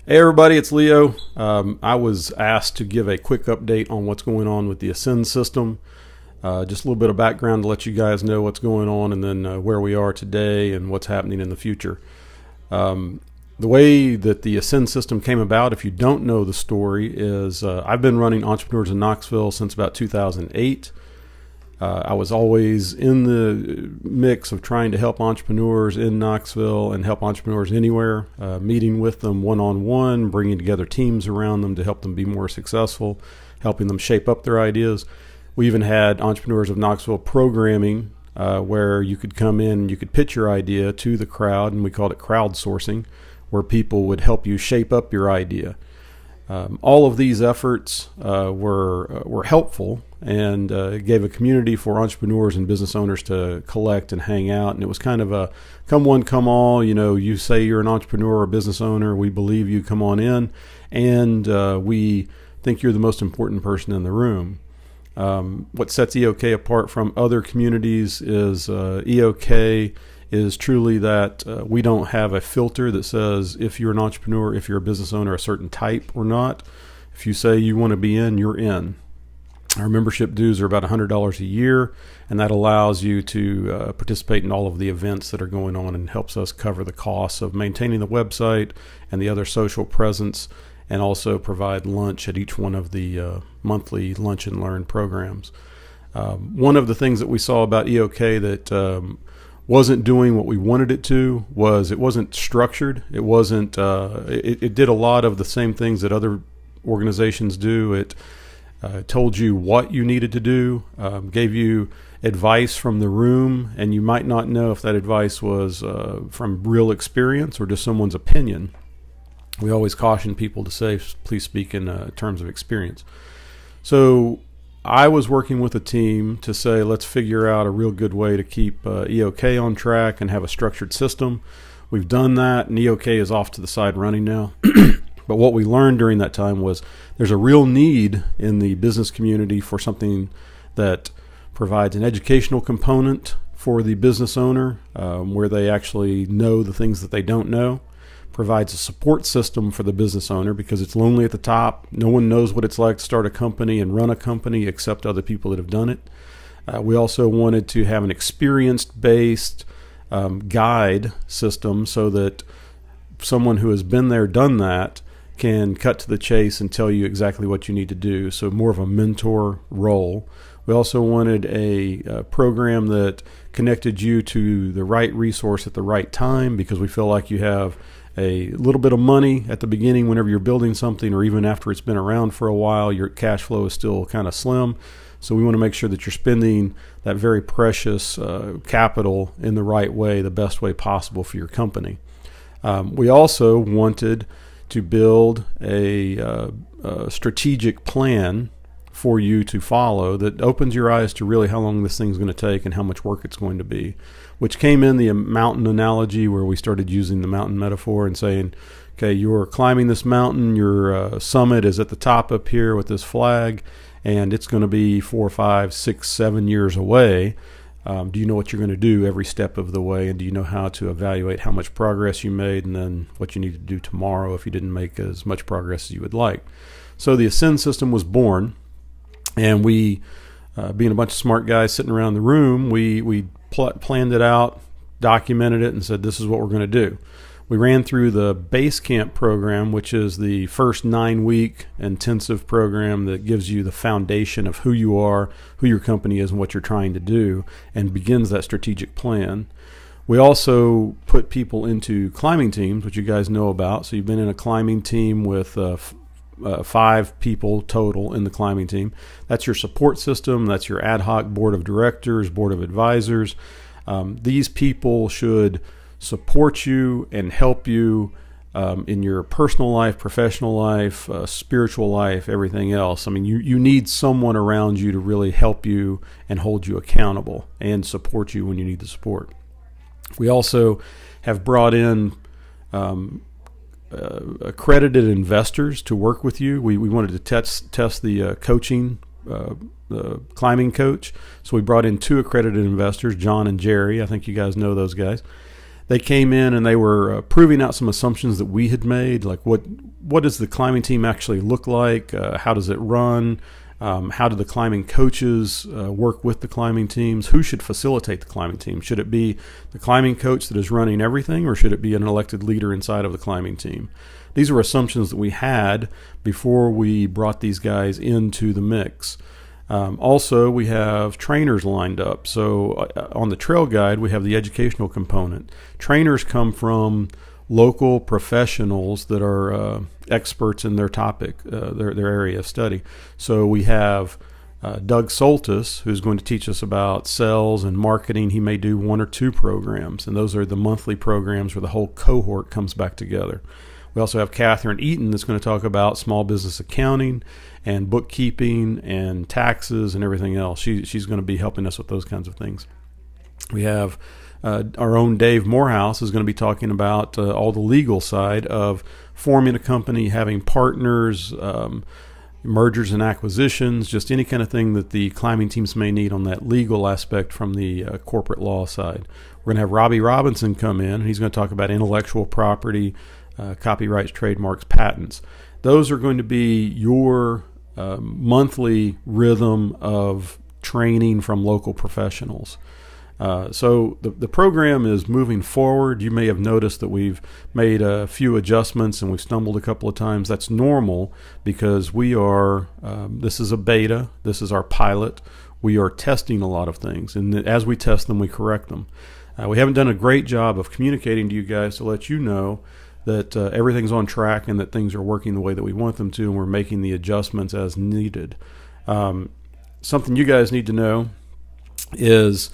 Hey everybody, it's Leo. I was asked to give a quick update on what's going on with the Ascend system. Just a little bit of background to let you guys know what's going on and then where we are today and what's happening in the future. The way that the Ascend system came about, if you don't know the story, is I've been running Entrepreneurs in Knoxville since about 2008. I was always in the mix of trying to help entrepreneurs in Knoxville and help entrepreneurs anywhere, meeting with them one-on-one, bringing together teams around them to help them be more successful, helping them shape up their ideas. We even had Entrepreneurs of Knoxville programming where you could come in and you could pitch your idea to the crowd, and we called it crowdsourcing, where people would help you shape up your idea. All of these efforts were helpful and gave a community for entrepreneurs and business owners to collect and hang out. And it was kind of a come one, come all. You know, you say you're an entrepreneur or a business owner, we believe you, come on in, and we think you're the most important person in the room. What sets EOK apart from other communities is EOK is truly that we don't have a filter that says if you're an entrepreneur, if you're a business owner, a certain type or not. If you say you want to be in, you're in. Our membership dues are about $100 a year, and that allows you to participate in all of the events that are going on and helps us cover the costs of maintaining the website and the other social presence, and also provide lunch at each one of the monthly Lunch and Learn programs. One of the things that we saw about EOK that wasn't doing what we wanted it to was it wasn't structured. It wasn't. It did a lot of the same things that other organizations do. It told you what you needed to do, gave you advice from the room, and you might not know if that advice was from real experience or just someone's opinion. We always caution people to say, please speak in terms of experience. So I was working with a team to say, let's figure out a real good way to keep EOK on track and have a structured system. We've done that, and EOK is off to the side running now. But what we learned during that time was there's a real need in the business community for something that provides an educational component for the business owner, where they actually know the things that they don't know, provides a support system for the business owner because it's lonely at the top. No one knows what it's like to start a company and run a company except other people that have done it. We also wanted to have an experience-based guide system so that someone who has been there, done that, can cut to the chase and tell you exactly what you need to do. So more of a mentor role. We also wanted a program that connected you to the right resource at the right time, because we feel like you have a little bit of money at the beginning whenever you're building something, or even after it's been around for a while, your cash flow is still kind of slim. So we want to make sure that you're spending that very precious capital in the right way, the best way possible for your company. We also wanted to build a strategic plan for you to follow that opens your eyes to really how long this thing's going to take and how much work it's going to be, which came in the mountain analogy, where we started using the mountain metaphor and saying, okay, you're climbing this mountain, your summit is at the top up here with this flag, and it's going to be 4, 5, 6, 7 years away. Do you know what you're going to do every step of the way? And do you know how to evaluate how much progress you made and then what you need to do tomorrow if you didn't make as much progress as you would like? So the Ascend system was born, and we, being a bunch of smart guys sitting around the room, we planned it out, documented it, and said, this is what we're going to do. We ran through the Base Camp program, which is the first 9-week intensive program that gives you the foundation of who you are, who your company is, and what you're trying to do, and begins that strategic plan. We also put people into climbing teams, which you guys know about. So you've been in a climbing team with 5 people total in the climbing team. That's your support system. That's your ad hoc board of directors, board of advisors. These people should support you and help you in your personal life, professional life, spiritual life, everything else. I mean, you need someone around you to really help you and hold you accountable and support you when you need the support. We also have brought in accredited investors to work with you. We wanted to test the coaching, the climbing coach. So we brought in 2 accredited investors, John and Jerry. I think you guys know those guys. They came in and they were proving out some assumptions that we had made, like what what does the climbing team actually look like? How does it run? How do the climbing coaches work with the climbing teams? Who should facilitate the climbing team? Should it be the climbing coach that is running everything, or should it be an elected leader inside of the climbing team? These are assumptions that we had before we brought these guys into the mix. Also, we have trainers lined up. So on the trail guide, we have the educational component. Trainers come from local professionals that are experts in their topic, their area of study. So we have Doug Soltis, who's going to teach us about sales and marketing. He may do 1 or 2 programs, and those are the monthly programs where the whole cohort comes back together. We also have Catherine Eaton that's going to talk about small business accounting and bookkeeping and taxes and everything else. She's going to be helping us with those kinds of things. We have our own Dave Morehouse is going to be talking about all the legal side of forming a company, having partners, mergers and acquisitions, just any kind of thing that the climbing teams may need on that legal aspect from the corporate law side. We're going to have Robbie Robinson come in, and he's going to talk about intellectual property, copyrights, trademarks, patents. Those are going to be your monthly rhythm of training from local professionals. So the program is moving forward. You may have noticed that we've made a few adjustments and we've stumbled a couple of times. That's normal because we are, this is a beta, this is our pilot. We are testing a lot of things, and as we test them, we correct them. We haven't done a great job of communicating to you guys to let you know that everything's on track and that things are working the way that we want them to, and we're making the adjustments as needed. Something you guys need to know is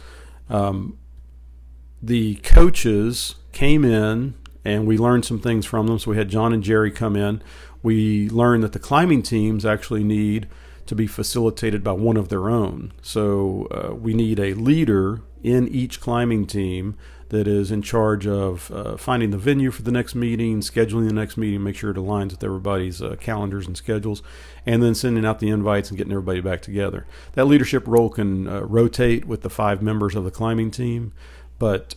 the coaches came in and we learned some things from them. So we had John and Jerry come in. We learned that the climbing teams actually need to be facilitated by one of their own. So we need a leader in each climbing team that is in charge of finding the venue for the next meeting, scheduling the next meeting, make sure it aligns with everybody's calendars and schedules, and then sending out the invites and getting everybody back together. That leadership role can rotate with the 5 members of the climbing team, but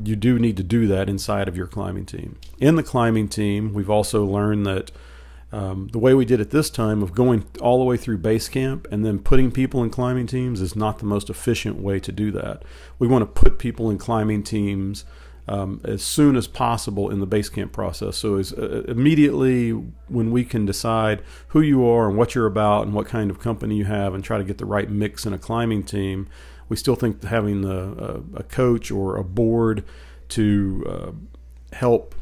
you do need to do that inside of your climbing team. In the climbing team, we've also learned that the way we did it this time of going all the way through base camp and then putting people in climbing teams is not the most efficient way to do that. We want to put people in climbing teams as soon as possible in the base camp process. So immediately when we can decide who you are and what you're about and what kind of company you have and try to get the right mix in a climbing team, we still think that having a coach or a board to help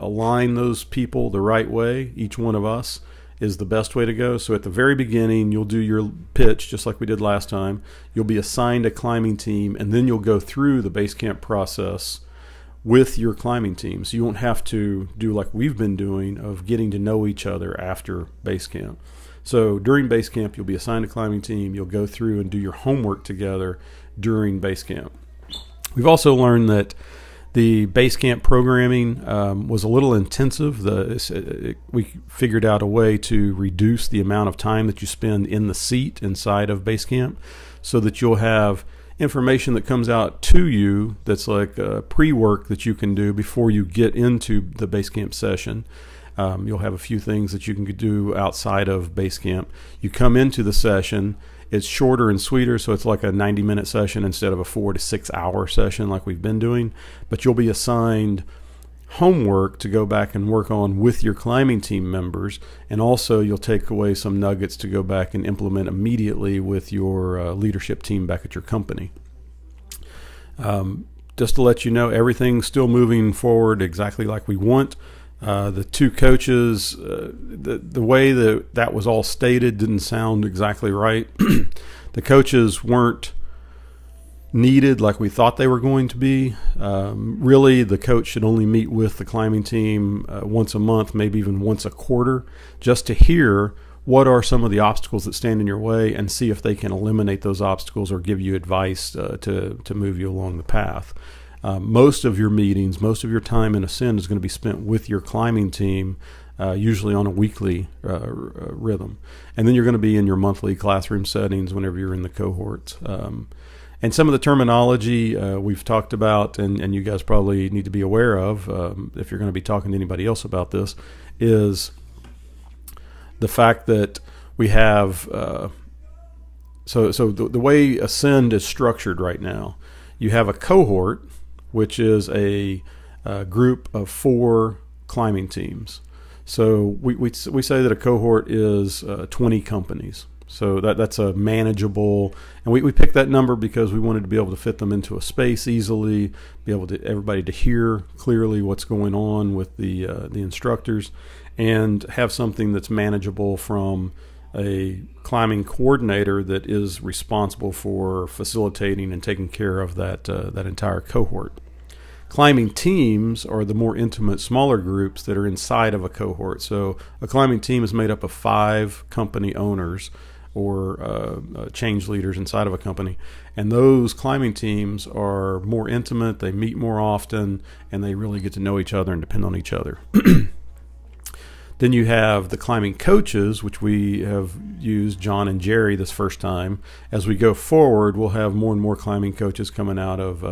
align those people the right way, each one of us, is the best way to go. So at the very beginning, you'll do your pitch just like we did last time. You'll be assigned a climbing team, and then you'll go through the base camp process with your climbing team. So you won't have to do like we've been doing of getting to know each other after base camp. So during base camp, you'll be assigned a climbing team. You'll go through and do your homework together during base camp. We've also learned that the base camp programming was a little intensive. We figured out a way to reduce the amount of time that you spend in the seat inside of base camp so that you'll have information that comes out to you that's like pre-work that you can do before you get into the base camp session. You'll have a few things that you can do outside of base camp. You come into the session. It's shorter and sweeter, so it's like a 90-minute session instead of a 4 to 6 hour session like we've been doing. But you'll be assigned homework to go back and work on with your climbing team members, and also you'll take away some nuggets to go back and implement immediately with your leadership team back at your company. Just to let you know, everything's still moving forward exactly like we want. The 2 coaches, the way that was all stated didn't sound exactly right. The coaches weren't needed like we thought they were going to be. Really, the coach should only meet with the climbing team once a month, maybe even once a quarter, just to hear what are some of the obstacles that stand in your way and see if they can eliminate those obstacles or give you advice to move you along the path. Most of your meetings, most of your time in Ascend is going to be spent with your climbing team, usually on a weekly rhythm. And then you're going to be in your monthly classroom settings whenever you're in the cohorts. And some of the terminology we've talked about, and you guys probably need to be aware of, if you're going to be talking to anybody else about this, is the fact that we have so the way Ascend is structured right now, you have a cohort, which is a group of 4 climbing teams. So we say that a cohort is 20 companies. So that's a manageable, and we picked that number because we wanted to be able to fit them into a space easily, be able to everybody to hear clearly what's going on with the instructors, and have something that's manageable from a climbing coordinator that is responsible for facilitating and taking care of that entire cohort. Climbing teams are the more intimate, smaller groups that are inside of a cohort. So a climbing team is made up of 5 company owners or change leaders inside of a company. And those climbing teams are more intimate, they meet more often, and they really get to know each other and depend on each other. Then you have the climbing coaches, which we have used John and Jerry this first time. As we go forward, we'll have more and more climbing coaches coming out of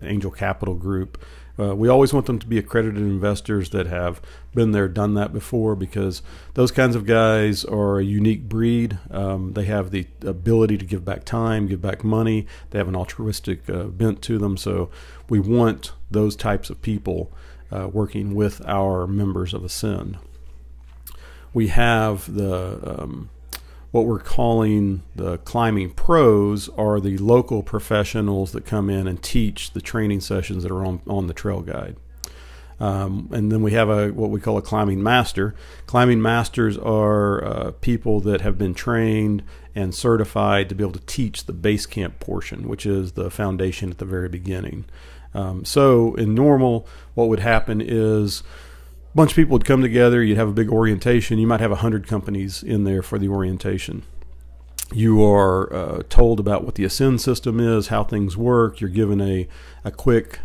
Angel Capital Group. We always want them to be accredited investors that have been there, done that before, because those kinds of guys are a unique breed. They have the ability to give back time, give back money. They have an altruistic bent to them. So we want those types of people working with our members of Ascend. We have the what we're calling the climbing pros, are the local professionals that come in and teach the training sessions that are on the trail guide. And then we have what we call a climbing master. Climbing masters are people that have been trained and certified to be able to teach the base camp portion, which is the foundation at the very beginning. So in normal, what would happen is a bunch of people would come together, you'd have a big orientation, you might have 100 companies in there for the orientation. You are told about what the Ascend system is, how things work. You're given a quick,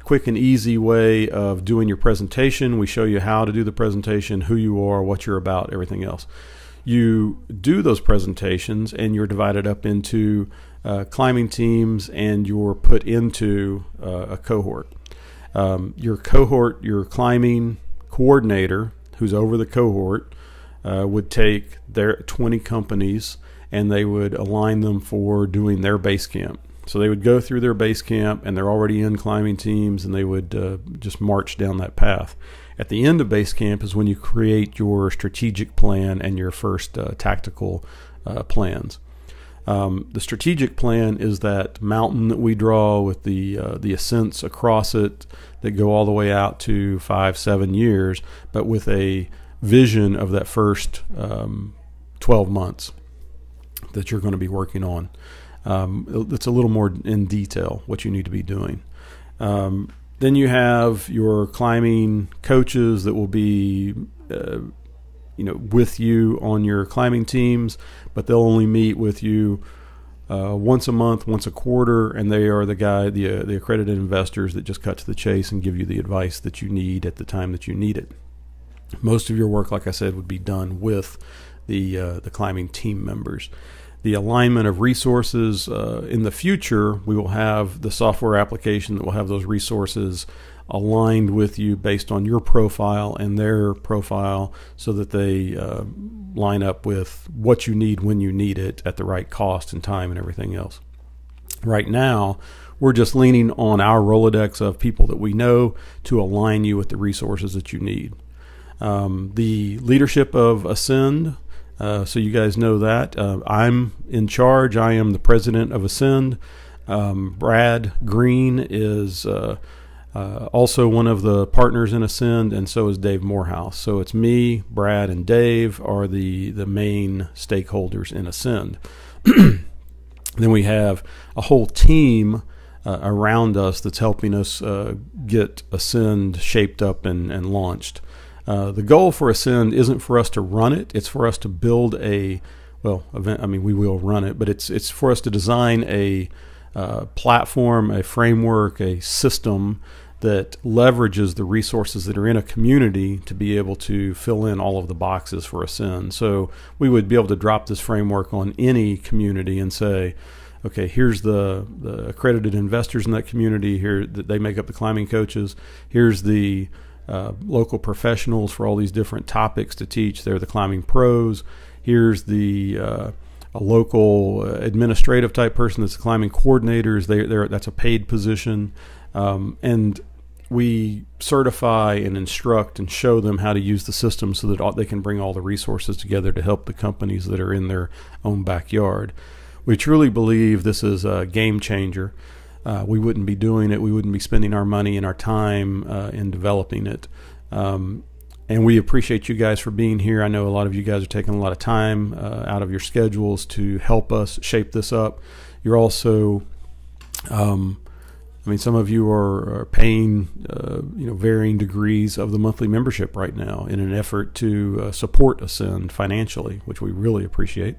quick and easy way of doing your presentation. We show you how to do the presentation, who you are, what you're about, everything else. You do those presentations and you're divided up into climbing teams, and you're put into a cohort. Your climbing coordinator, who's over the cohort, would take their 20 companies and they would align them for doing their base camp. So they would go through their base camp, and they're already in climbing teams, and they would just march down that path. At the end of base camp is when you create your strategic plan and your first tactical plans. The strategic plan is that mountain that we draw with the ascents across it that go all the way out to 5-7 years, but with a vision of that first 12 months that you're going to be working on. It's a little more in detail what you need to be doing. Then you have your climbing coaches that will be with you on your climbing teams, but they'll only meet with you once a month, once a quarter, and they are the accredited investors that just cut to the chase and give you the advice that you need at the time that you need it. Most of your work, like I said, would be done with the climbing team members. The alignment of resources, in the future, we will have the software application that will have those resources aligned with you based on your profile and their profile, so that they line up with what you need when you need it at the right cost and time and everything else. Right now, we're just leaning on our Rolodex of people that we know to align you with the resources that you need. The leadership of Ascend, so you guys know that. I'm in charge. I am the president of Ascend. Brad Green is also one of the partners in Ascend, and so is Dave Morehouse. So it's me, Brad, and Dave are the main stakeholders in Ascend. Then we have a whole team around us that's helping us get Ascend shaped up and launched. The goal for Ascend isn't for us to run it. It's for us to build we will run it, but it's for us to design a platform, a framework, a system that leverages the resources that are in a community to be able to fill in all of the boxes for Ascend. So we would be able to drop this framework on any community and say, okay, here's the accredited investors in that community. Here, they make up the climbing coaches. Here's the local professionals for all these different topics to teach. They're the climbing pros. Here's a local administrative type person that's the climbing coordinators. That's a paid position. And we certify and instruct and show them how to use the system so that they can bring all the resources together to help the companies that are in their own backyard. We truly believe this is a game changer. We wouldn't be doing it. We wouldn't be spending our money and our time in developing it. And we appreciate you guys for being here. I know a lot of you guys are taking a lot of time out of your schedules to help us shape this up. You're also, some of you are paying, varying degrees of the monthly membership right now in an effort to support Ascend financially, which we really appreciate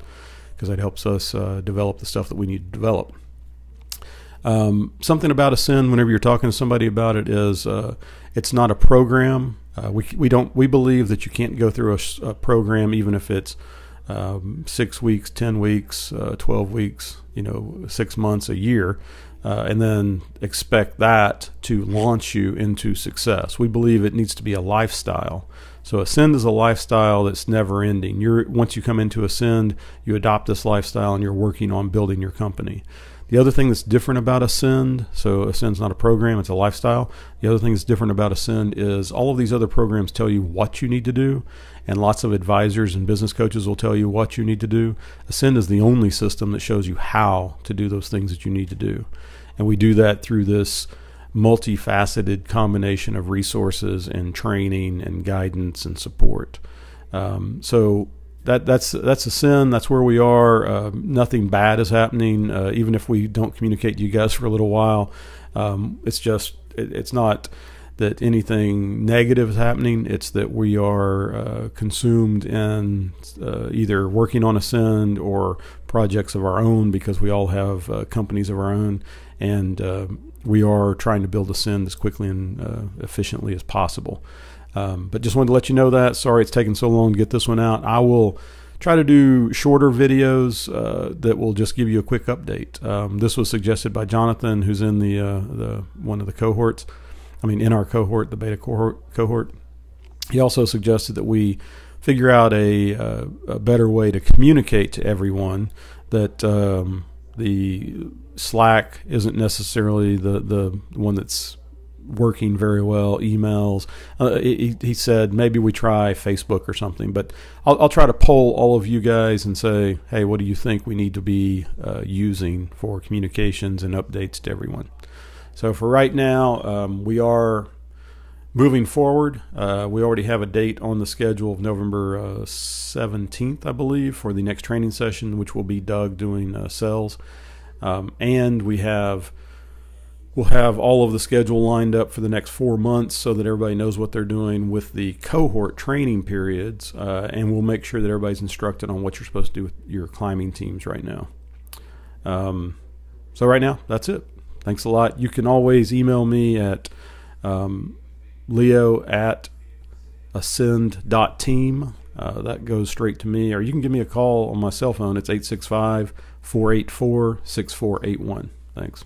because that helps us develop the stuff that we need to develop. Something about Ascend, whenever you're talking to somebody about it, is it's not a program. We believe that you can't go through a program even if it's 6 weeks, 10 weeks, 12 weeks, 6 months, a year, and then expect that to launch you into success. We believe it needs to be a lifestyle. So Ascend is a lifestyle that's never ending. Once you come into Ascend, you adopt this lifestyle and you're working on building your company. The other thing that's different about Ascend, so Ascend's not a program, it's a lifestyle. The other thing that's different about Ascend is all of these other programs tell you what you need to do, and lots of advisors and business coaches will tell you what you need to do. Ascend is the only system that shows you how to do those things that you need to do. And we do that through this multifaceted combination of resources and training and guidance and support. So that's Ascend. That's where we are. Nothing bad is happening, even if we don't communicate to you guys for a little while. It's not that anything negative is happening. It's that we are consumed in either working on Ascend or projects of our own, because we all have companies of our own, and we are trying to build Ascend as quickly and efficiently as possible. But just wanted to let you know that. Sorry it's taken so long to get this one out. I will try to do shorter videos that will just give you a quick update. This was suggested by Jonathan, who's in the one of the cohorts. In our cohort, the beta cohort. He also suggested that we figure out a better way to communicate to everyone, that the Slack isn't necessarily the one that's working very well. Emails. He said maybe we try Facebook or something, but I'll try to poll all of you guys and say, hey, what do you think we need to be using for communications and updates to everyone? So for right now, we are moving forward. We already have a date on the schedule of November 17th, I believe, for the next training session, which will be Doug doing sales. And we'll have all of the schedule lined up for the next 4 months so that everybody knows what they're doing with the cohort training periods, and we'll make sure that everybody's instructed on what you're supposed to do with your climbing teams right now. So right now, that's it. Thanks a lot. You can always email me at leo@ascend.team. That goes straight to me, or you can give me a call on my cell phone. It's 865-484-6481. Thanks.